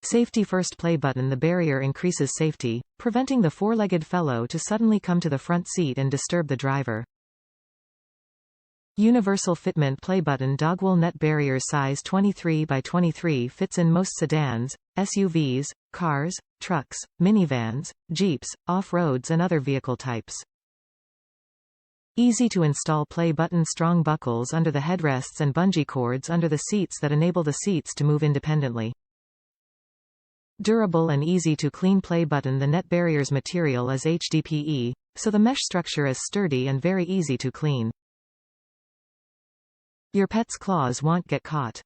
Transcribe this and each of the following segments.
Safety first play button. The barrier increases safety, preventing the four-legged fellow to suddenly come to the front seat and disturb the driver. Universal fitment play button. Dogual net barriers. Size 23 by 23 fits in most sedans, SUVs, cars, trucks, minivans, jeeps, off-roads and other vehicle types. Easy to install play button. Strong buckles under the headrests and bungee cords under the seats that enable the seats to move independently. Durable and easy to clean play button. The net barrier's material is HDPE, so the mesh structure is sturdy and very easy to clean. Your pet's claws won't get caught.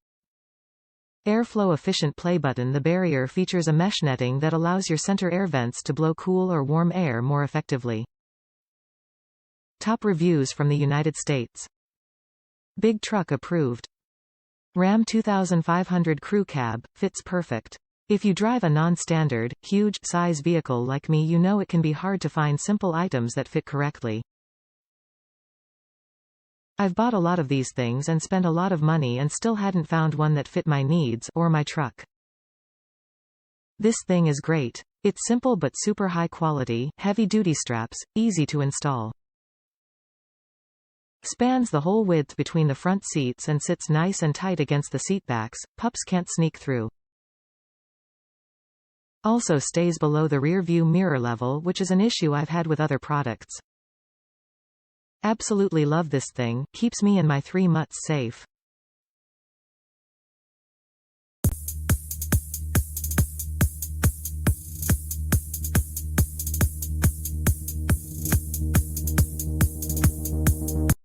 Airflow efficient play button. The barrier features a mesh netting that allows your center air vents to blow cool or warm air more effectively. Top reviews from the United States. Big truck approved. Ram 2500 crew cab, fits perfect. If you drive a non-standard, huge size vehicle like me, you know it can be hard to find simple items that fit correctly. I've bought a lot of these things and spent a lot of money and still hadn't found one that fit my needs or my truck. This thing is great. It's simple but super high quality, heavy-duty straps, easy to install. Spans the whole width between the front seats and sits nice and tight against the seatbacks, pups can't sneak through. Also stays below the rear view mirror level, which is an issue I've had with other products. Absolutely love this thing, keeps me and my 3 mutts safe.